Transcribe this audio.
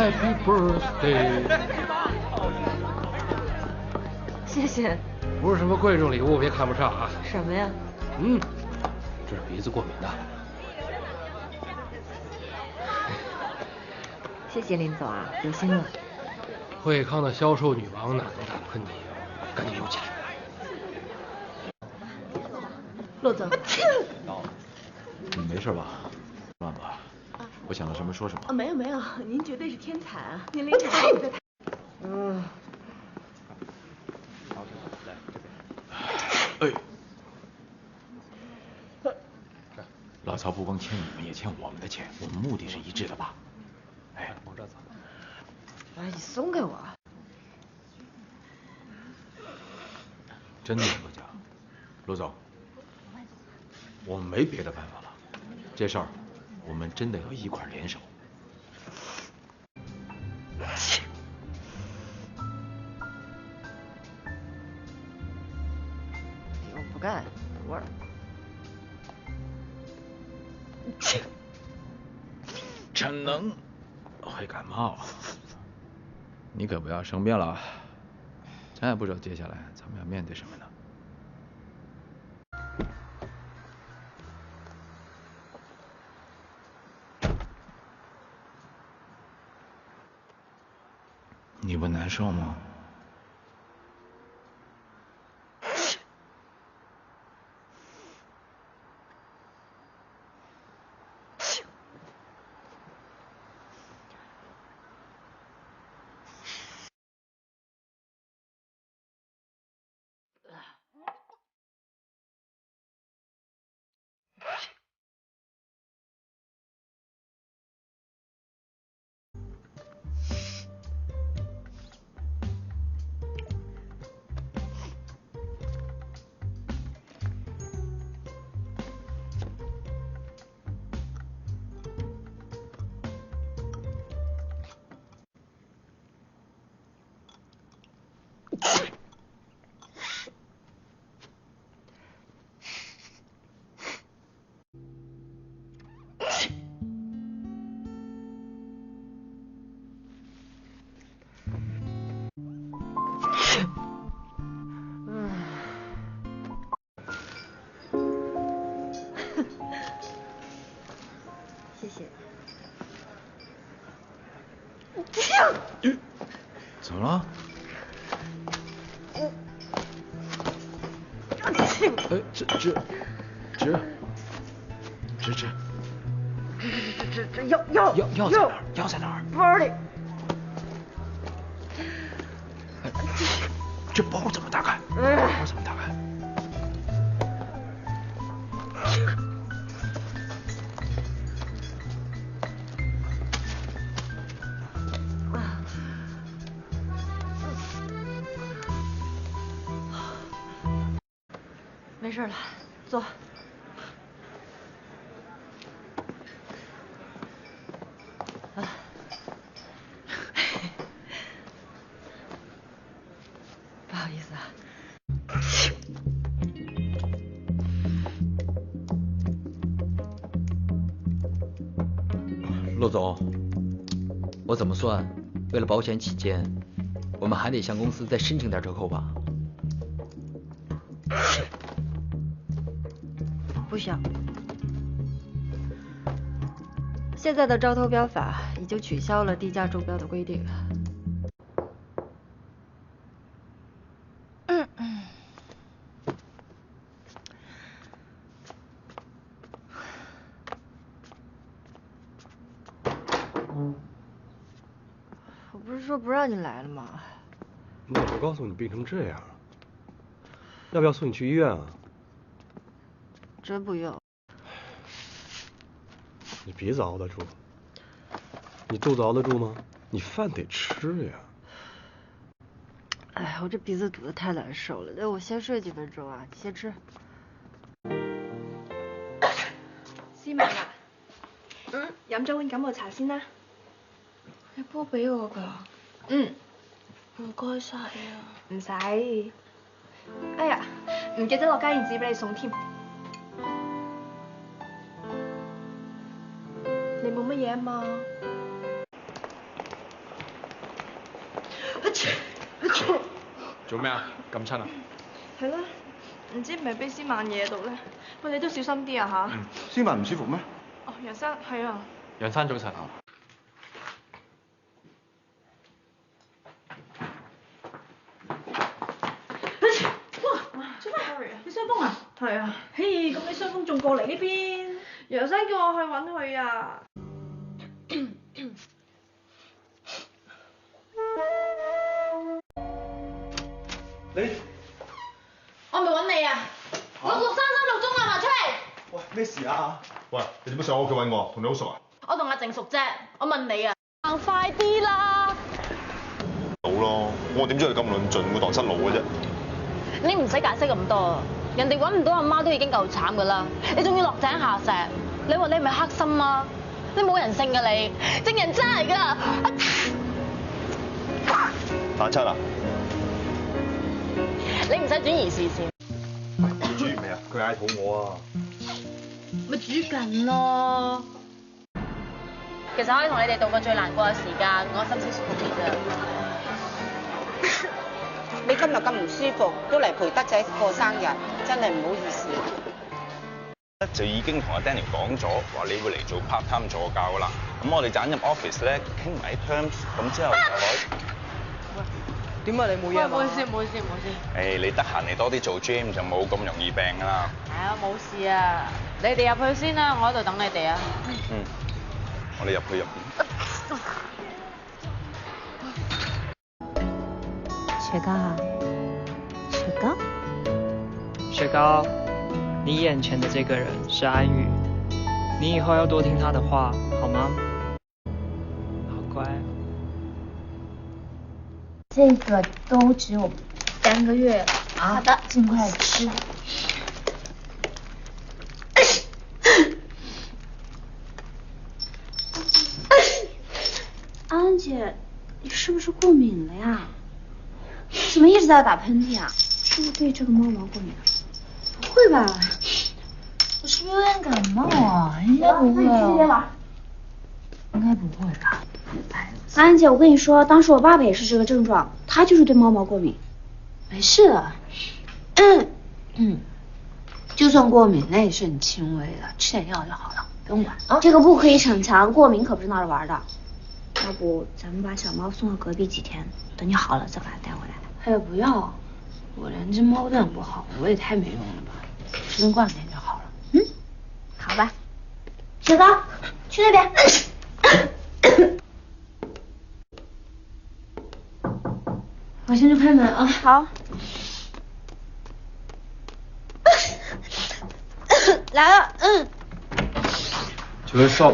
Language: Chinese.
Happy birthday。谢谢。不是什么贵重礼物，别看不上啊。什么呀？这是鼻子过敏的。谢谢林总啊，有心了。惠康的销售女王哪能打喷嚏？赶紧用起来。骆总。你没事吧？乱吧？我想到什么说什么。没有没有，您绝对是天才啊！您领导实在太……哎，老曹不光欠你们，也欠我们的钱，我们目的是一致的吧？哎，往这走。哎，你松开我！真的不假，陆总，我们没别的办法了，这事儿我们真的要一块联手。我不干，味儿。逞能会感冒，你可不要生病了。咱也不知道接下来咱们要面对什么呢。你不难受吗？谢谢。怎么了？哎，直，药在哪儿？药在哪儿？包里。哎，这包怎么打开？包怎么打开？没事了，坐。不好意思啊。陆总，我怎么算？为了保险起见，我们还得向公司再申请点折扣吧？不想。现在的招投标法已经取消了低价中标的规定。我不是说不让你来了吗？你怎么告诉你病成这样？要不要送你去医院啊？真不用。你鼻子熬得住，你肚子熬得住吗？你饭得吃呀。哎，我这鼻子堵得太难受了，那我先睡几分钟啊，你先吃。思文啊，飲咗碗感冒茶先啦。你煲俾我㗎？唔該晒啊。唔使。哎呀，唔記得落家燕子俾你送添。你冇乜嘢啊嘛？做咩啊？咁親啊？係啦，唔知係咪俾思曼惹到咧？喂，你都小心啲啊吓。思曼唔舒服咩？哦，楊生係啊。楊生早晨。哇！做咩？你傷風啊？係啊。嘿，咁你傷風仲過嚟呢邊？楊生叫我去揾佢啊。你我咪揾你啊！6336中啊，埋出嚟！喂，咩事啊？喂，你點解上我屋企揾我？同你好熟啊？我同阿靜熟啫，我問你啊，行快啲啦！好咯，我點知佢咁論盡會蕩失路嘅啫？你唔使解釋咁多，人哋揾唔到阿媽都已經夠慘噶啦，你仲要落井下石，你話你係咪黑心啊？你冇人性噶你，正人渣嚟噶！反七啊？你唔使轉移視線。你煮完未啊？佢嗌肚餓啊！咪煮緊咯。其實可以同你哋度過最難過嘅時間，我心先舒服啲啫。你今日咁唔舒服，都嚟陪德仔過生日，真係唔好意思。就已經同阿 Daniel 講咗，話你會嚟做 part time 助教啦。咁我哋揀入 office 咧，傾埋 terms，咁之後就可。點解你冇嘢啊？唔好意思，唔好意思，唔好意思。誒，你得閒嚟多啲做 gym 就冇咁容易病㗎啦。係啊，冇事啊。你哋入去先啦，我喺度等你哋啊。嗯，我哋入去入邊。雪糕，雪糕，雪糕，你眼前的这个人是安宇，你以后要多听他的话，好吗？好乖。这个都只有3个月啊！好的，尽快吃。安姐，你是不是过敏了呀？怎么一直在打喷嚏啊？是不是对这个猫毛过敏啊？不会吧？我是不是有点感冒啊？应该不会哦。应该不会吧？安姐，我跟你说，当时我爸爸也是这个症状，他就是对猫毛过敏。没事的。就算过敏，那也是很轻微的，吃点药就好了，不用管。这个不可以逞强，过敏可不是闹着玩的。要不咱们把小猫送到隔壁几天，等你好了再把它带回来。哎呀，不要，我连只猫都养不好，我也太没用了吧，吃顿惯点就好了。好吧。雪糕，去那边。我先去开门啊。好。来了，请问少